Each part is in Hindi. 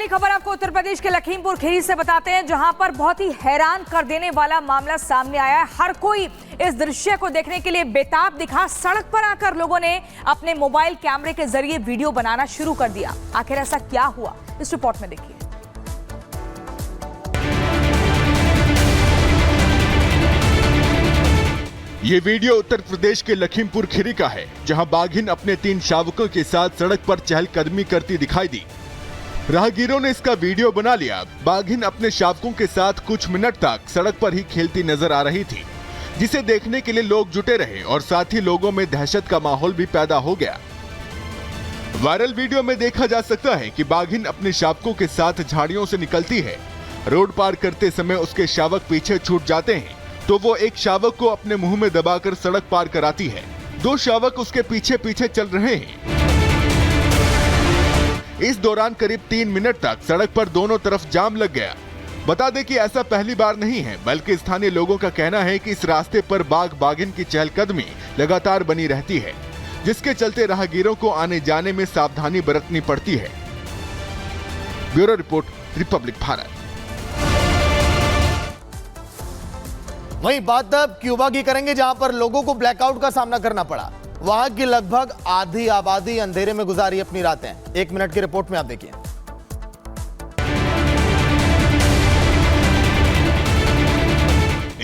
अगली खबर आपको उत्तर प्रदेश के लखीमपुर खीरी से बताते हैं, जहां पर बहुत ही हैरान कर देने वाला मामला सामने आया है। हर कोई इस दृश्य को देखने के लिए बेताब दिखा। सड़क पर आकर लोगों ने अपने मोबाइल कैमरे के जरिए वीडियो बनाना शुरू कर दिया। आखिर ऐसा क्या हुआ, इस रिपोर्ट में देखिए। ये वीडियो उत्तर प्रदेश के लखीमपुर खीरी का है, जहां बाघिन अपने 3 शावकों के साथ सड़क पर चहलकदमी करती दिखाई दी। राहगीरों ने इसका वीडियो बना लिया। बाघिन अपने शावकों के साथ कुछ मिनट तक सड़क पर ही खेलती नजर आ रही थी, जिसे देखने के लिए लोग जुटे रहे और साथ ही लोगों में दहशत का माहौल भी पैदा हो गया। वायरल वीडियो में देखा जा सकता है कि बाघिन अपने शावकों के साथ झाड़ियों से निकलती है। रोड पार करते समय उसके शावक पीछे छूट जाते हैं, तो वो एक शावक को अपने मुंह में दबाकर सड़क पार कराती है। 2 शावक उसके पीछे पीछे चल रहे हैं। इस दौरान करीब 3 मिनट तक सड़क पर दोनों तरफ जाम लग गया। बता दें कि ऐसा पहली बार नहीं है, बल्कि स्थानीय लोगों का कहना है कि इस रास्ते पर बाघ बाघिन की चहलकदमी लगातार बनी रहती है, जिसके चलते राहगीरों को आने जाने में सावधानी बरतनी पड़ती है। Bureau report, Republic Bharat. वहीं बात अब क्यूबा की करेंगे, जहां पर लोगों को ब्लैकआउट का सामना करना पड़ा। वहां की लगभग आधी आबादी अंधेरे में गुजारी अपनी रातें। 1 मिनट की रिपोर्ट में आप देखिए।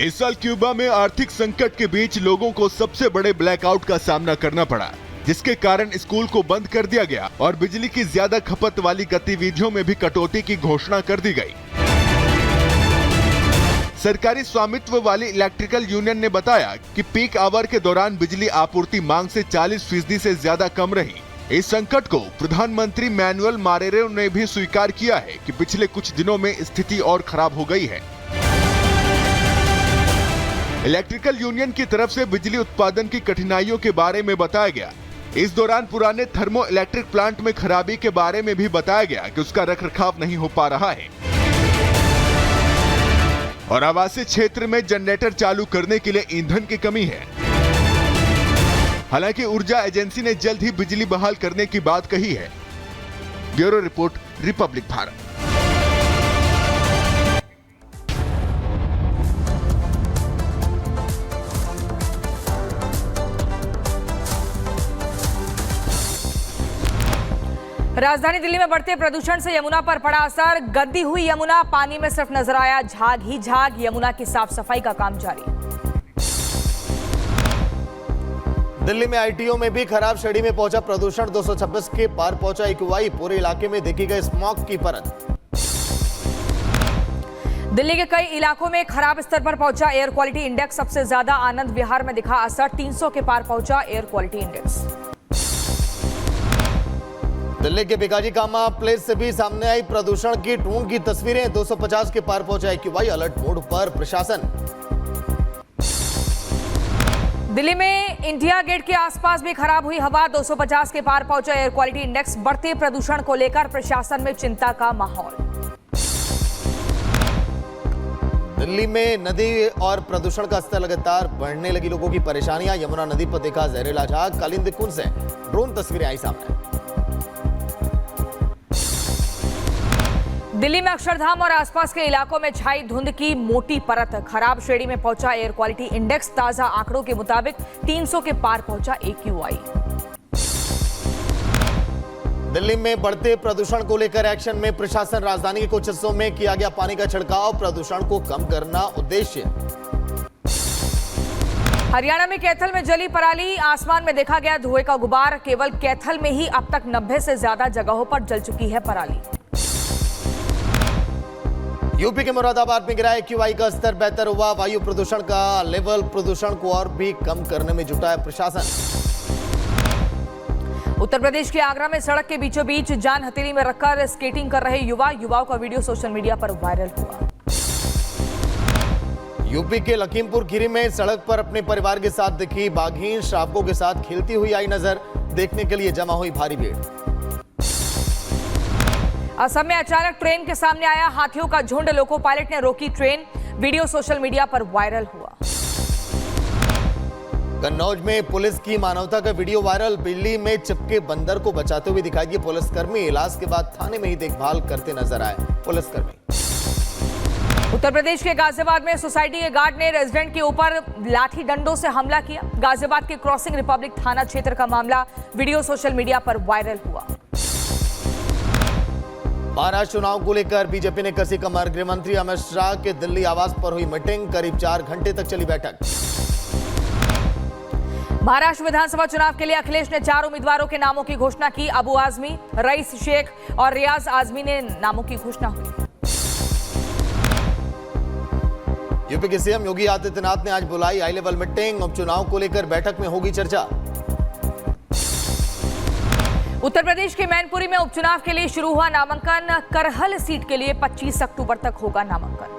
इस साल क्यूबा में आर्थिक संकट के बीच लोगों को सबसे बड़े ब्लैकआउट का सामना करना पड़ा, जिसके कारण स्कूल को बंद कर दिया गया और बिजली की ज्यादा खपत वाली गतिविधियों में भी कटौती की घोषणा कर दी गई। सरकारी स्वामित्व वाली इलेक्ट्रिकल यूनियन ने बताया कि पीक आवर के दौरान बिजली आपूर्ति मांग से 40% से ज्यादा कम रही। इस संकट को प्रधानमंत्री मैनुअल मारेरो ने भी स्वीकार किया है कि पिछले कुछ दिनों में स्थिति और खराब हो गई है। इलेक्ट्रिकल यूनियन की तरफ से बिजली उत्पादन की कठिनाइयों के बारे में बताया गया। इस दौरान पुराने थर्मो इलेक्ट्रिक प्लांट में खराबी के बारे में भी बताया गया कि उसका रखरखाव नहीं हो पा रहा है और आवासीय क्षेत्र में जनरेटर चालू करने के लिए ईंधन की कमी है। हालांकि ऊर्जा एजेंसी ने जल्द ही बिजली बहाल करने की बात कही है। Bureau report, Republic Bharat. राजधानी दिल्ली में बढ़ते प्रदूषण से यमुना पर पड़ा असर। गंदी हुई यमुना, पानी में सिर्फ नजर आया झाग ही झाग। यमुना की साफ सफाई का काम जारी। दिल्ली में आईटीओ में भी खराब श्रेणी में पहुंचा प्रदूषण। 226 के पार पहुंचा एक्यूआई। पूरे इलाके में देखी गई स्मॉग की परत। दिल्ली के कई इलाकों में खराब स्तर पर पहुंचा एयर क्वालिटी इंडेक्स। सबसे ज्यादा आनंद विहार में दिखा असर। 300 के पार पहुंचा एयर क्वालिटी इंडेक्स। दिल्ली के भिकाजी कामा प्लेस से भी सामने आई प्रदूषण की टूंड की तस्वीरें। 250 के पार पहुंचा एक्यूआई। अलर्ट मोड पर प्रशासन। दिल्ली में इंडिया गेट के आसपास भी खराब हुई हवा। 250 के पार पहुंचा एयर क्वालिटी इंडेक्स। बढ़ते प्रदूषण को लेकर प्रशासन में चिंता का माहौल। दिल्ली में नदी और प्रदूषण का स्तर लगातार बढ़ने लगी। लोगों की परेशानियां। यमुना नदी पर देखा जहरीला झाग। कालिंदी कुंड से ड्रोन तस्वीरें आई सामने। दिल्ली में अक्षरधाम और आसपास के इलाकों में छाई धुंध की मोटी परत। खराब श्रेणी में पहुंचा एयर क्वालिटी इंडेक्स। ताजा आंकड़ों के मुताबिक 300 के पार पहुंचा एक्यूआई। दिल्ली में बढ़ते प्रदूषण को लेकर एक्शन में प्रशासन। राजधानी के कुछ हिस्सों में किया गया पानी का छिड़काव। प्रदूषण को कम करना उद्देश्य। हरियाणा में कैथल में जली पराली। आसमान में देखा गया धुएं का गुबार। केवल कैथल में ही अब तक 90 से ज्यादा जगहों पर जल चुकी है पराली। यूपी के मुरादाबाद में गिरा एक्यूआई का स्तर। बेहतर हुआ वायु प्रदूषण का लेवल। प्रदूषण को और भी कम करने में जुटा है प्रशासन। उत्तर प्रदेश के आगरा में सड़क के बीचों बीच जान हथेली में रखकर स्केटिंग कर रहे युवाओं का वीडियो सोशल मीडिया पर वायरल हुआ। यूपी के लखीमपुर खीरी में सड़क पर अपने परिवार के साथ दिखी बाघिन शावकों के साथ खेलती हुई आई नजर। देखने के लिए जमा हुई भारी भीड़। असम में अचानक ट्रेन के सामने आया हाथियों का झुंड। लोको पायलट ने रोकी ट्रेन। वीडियो सोशल मीडिया पर वायरल हुआ। कन्नौज में पुलिस की मानवता का वीडियो वायरल। बिल्ली में चिपके बंदर को बचाते हुए दिखाई दिए पुलिसकर्मी। इलाज के बाद थाने में ही देखभाल करते नजर आए पुलिसकर्मी। उत्तर प्रदेश के गाजियाबाद में सोसाइटी के गार्ड ने रेजिडेंट के ऊपर लाठी डंडों से हमला किया। गाजियाबाद के क्रॉसिंग रिपब्लिक थाना क्षेत्र का मामला, वीडियो सोशल मीडिया पर वायरल हुआ। महाराष्ट्र चुनाव को लेकर बीजेपी ने कसी कमर। गृह मंत्री अमित शाह के दिल्ली आवास पर हुई मीटिंग। करीब 4 घंटे तक चली बैठक। महाराष्ट्र विधानसभा चुनाव के लिए अखिलेश ने 4 उम्मीदवारों के नामों की घोषणा की। अबू आजमी, रईस शेख और रियाज आजमी ने नामों की घोषणा हुई। यूपी के सीएम योगी आदित्यनाथ ने आज बुलाई हाई लेवल मीटिंग। उपचुनाव को लेकर बैठक में होगी चर्चा। उत्तर प्रदेश के मैनपुरी में उपचुनाव के लिए शुरू हुआ नामांकन। करहल सीट के लिए 25 अक्टूबर तक होगा नामांकन।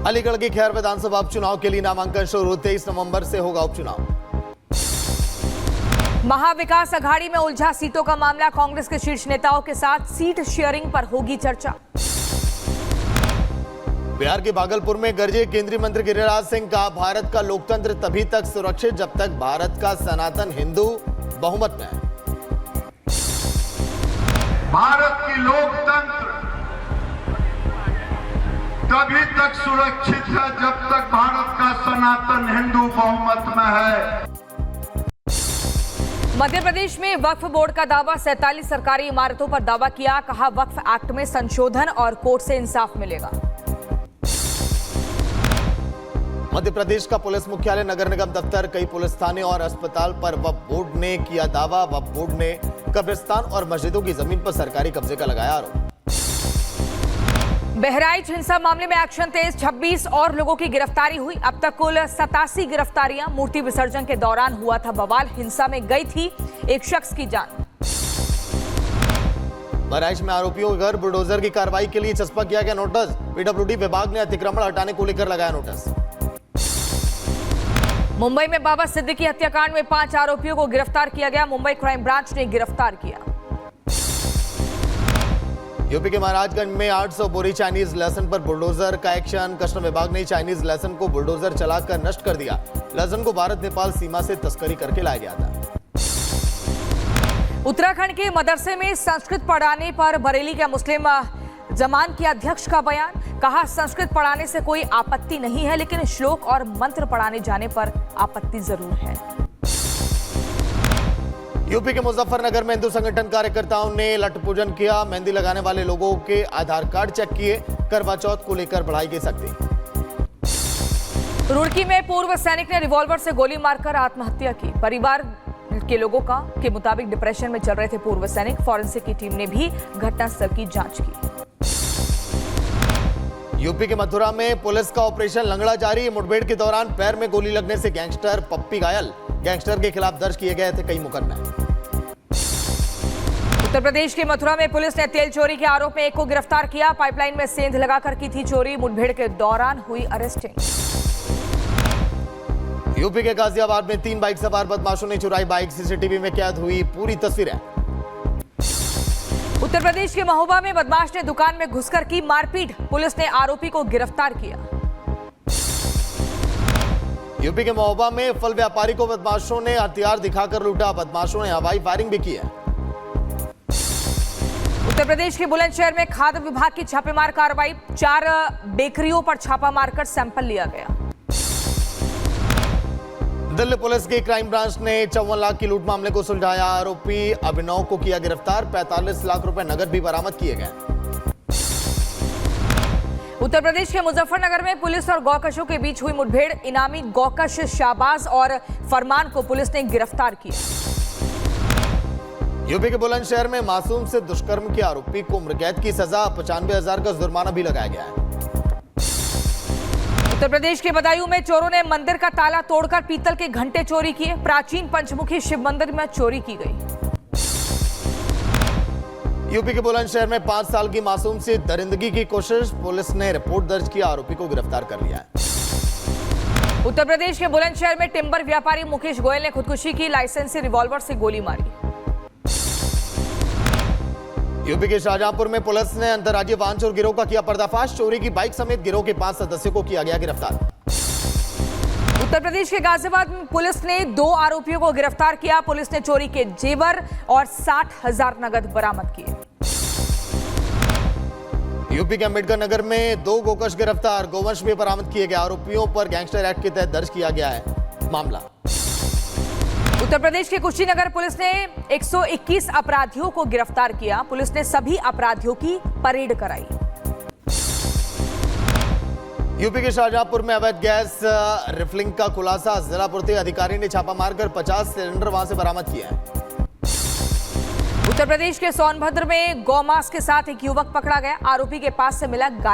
अलीगढ़ की खैर विधानसभा उपचुनाव के लिए नामांकन शुरू। 23 नवंबर से होगा उपचुनाव। महाविकास अघाड़ी में उलझा सीटों का मामला। कांग्रेस के शीर्ष नेताओं के साथ सीट शेयरिंग पर होगी चर्चा। बिहार के भागलपुर में गरजे केंद्रीय मंत्री गिरिराज सिंह का भारत का लोकतंत्र तभी तक सुरक्षित जब तक भारत का सनातन हिंदू बहुमत में है। भारत की लोकतंत्र तभी तक सुरक्षित है जब तक भारत का सनातन हिंदू बहुमत में है। मध्य प्रदेश में वक्फ बोर्ड का दावा। 47 सरकारी इमारतों पर दावा किया। कहा वक्फ एक्ट में संशोधन और कोर्ट से इंसाफ मिलेगा। मध्य प्रदेश का पुलिस मुख्यालय, नगर निगम दफ्तर, कई पुलिस थाने और अस्पताल पर वक्फ बोर्ड ने किया दावा। वक्फ बोर्ड ने कब्रिस्तान और मस्जिदों की जमीन पर सरकारी कब्जे का लगाया आरोप। बहराइच हिंसा मामले में एक्शन तेज। 26 और लोगों की गिरफ्तारी हुई। अब तक कुल 87 गिरफ्तारियां। मूर्ति विसर्जन के दौरान हुआ था बवाल। हिंसा में गई थी एक शख्स की जान। बहराइच में आरोपियों के घर बुलडोजर की कार्रवाई के लिए चस्पा किया गया नोटिस। पीडब्ल्यूडी विभाग ने अतिक्रमण हटाने को लेकर लगाया नोटिस। मुंबई में बाबा सिद्दीकी हत्याकांड में 5 आरोपियों को गिरफ्तार किया गया। मुंबई क्राइम ब्रांच ने गिरफ्तार किया। यूपी के महाराजगंज में 800 बोरी चाइनीज लहसुन पर बुलडोजर का एक्शन। कस्टम विभाग ने चाइनीज लहसुन को बुलडोजर चलाकर नष्ट कर दिया। लहसुन को भारत नेपाल सीमा से तस्करी करके लाया गया था। उत्तराखंड के मदरसे में संस्कृत पढ़ाने पर बरेली के मुस्लिम जमान के अध्यक्ष का बयान। कहा संस्कृत पढ़ाने से कोई आपत्ति नहीं है, लेकिन श्लोक और मंत्र पढ़ाने जाने पर आपत्ति जरूर है। यूपी के मुजफ्फरनगर में हिंदू संगठन कार्यकर्ताओं ने लठ पूजन किया। मेहंदी लगाने वाले लोगों के आधार कार्ड चेक किए। करवा चौथ को लेकर बढ़ाई गई सख्ती। रुड़की में पूर्व सैनिक ने रिवॉल्वर से गोली मारकर आत्महत्या की। परिवार के लोगों के मुताबिक डिप्रेशन में चल रहे थे पूर्व सैनिक। फॉरेंसिक की टीम ने भी घटनास्थल की जांच की। यूपी के मथुरा में पुलिस का ऑपरेशन लंगड़ा जारी। मुठभेड़ के दौरान पैर में गोली लगने से गैंगस्टर पप्पी घायल। गैंगस्टर के खिलाफ दर्ज किए गए थे कई मुकदमे। उत्तर प्रदेश के मथुरा में पुलिस ने तेल चोरी के आरोप में एक को गिरफ्तार किया। पाइपलाइन में सेंध लगाकर की थी चोरी। मुठभेड़ के दौरान हुई अरेस्टिंग। यूपी के गाजियाबाद में 3 बाइक सवार बदमाशों ने चुराई बाइक। सीसीटीवी में कैद हुई पूरी तस्वीरें। उत्तर प्रदेश के महोबा में बदमाश ने दुकान में घुसकर की मारपीट। पुलिस ने आरोपी को गिरफ्तार किया। यूपी के महोबा में फल व्यापारी को बदमाशों ने हथियार दिखाकर लूटा। बदमाशों ने हवाई फायरिंग भी की है। उत्तर प्रदेश के बुलंदशहर में खाद्य विभाग की छापेमार कार्रवाई। 4 बेकरियों पर छापा मारकर सैंपल लिया गया। दिल्ली पुलिस की क्राइम ब्रांच ने 54 लाख की लूट मामले को सुलझाया। आरोपी अभिनव को किया गिरफ्तार। 45 लाख रुपए नगद भी बरामद किए गए। उत्तर प्रदेश के मुजफ्फरनगर में पुलिस और गौकशों के बीच हुई मुठभेड़। इनामी गौकश शाहबाज और फरमान को पुलिस ने गिरफ्तार किया। यूपी के बुलंदशहर में मासूम से दुष्कर्म के आरोपी को उम्रकैद की सजा। 95,000 का जुर्माना भी लगाया गया है। उत्तर प्रदेश के बदायूं में चोरों ने मंदिर का ताला तोड़कर पीतल के घंटे चोरी किए। प्राचीन पंचमुखी शिव मंदिर में चोरी की गई। यूपी के बुलंदशहर में 5 साल की मासूम से दरिंदगी की कोशिश। पुलिस ने रिपोर्ट दर्ज किया। आरोपी को गिरफ्तार कर लिया है। उत्तर प्रदेश के बुलंदशहर में टिंबर व्यापारी मुकेश गोयल ने खुदकुशी की। लाइसेंसी रिवॉल्वर से गोली मारी। यूपी के शाहजहांपुर में पुलिस ने अंतर्राज्यीय वाहन चोर गिरोह का किया पर्दाफाश। चोरी की बाइक समेत गिरोह के 5 सदस्यों को किया गया गिरफ्तार। उत्तर प्रदेश के गाजियाबाद में पुलिस ने 2 आरोपियों को गिरफ्तार किया। पुलिस ने चोरी के जेवर और 60,000 नगद बरामद किए। यूपी के अंबेडकर नगर में 2 गोकश गिरफ्तार, गोवंश भी बरामद किए गए। आरोपियों पर गैंगस्टर एक्ट के तहत दर्ज किया गया है मामला। उत्तर प्रदेश के कुशीनगर पुलिस ने 121 अपराधियों को गिरफ्तार किया। पुलिस ने सभी अपराधियों की परेड कराई। यूपी के शाहजहांपुर में अवैध गैस रिफिलिंग का खुलासा, जिला पूर्ति अधिकारी ने छापा मारकर 50 सिलेंडर वहां से बरामद किए हैं। उत्तर प्रदेश के सोनभद्र में गौमांस के साथ एक युवक पकड़ा गया। आरोपी के पास से मिला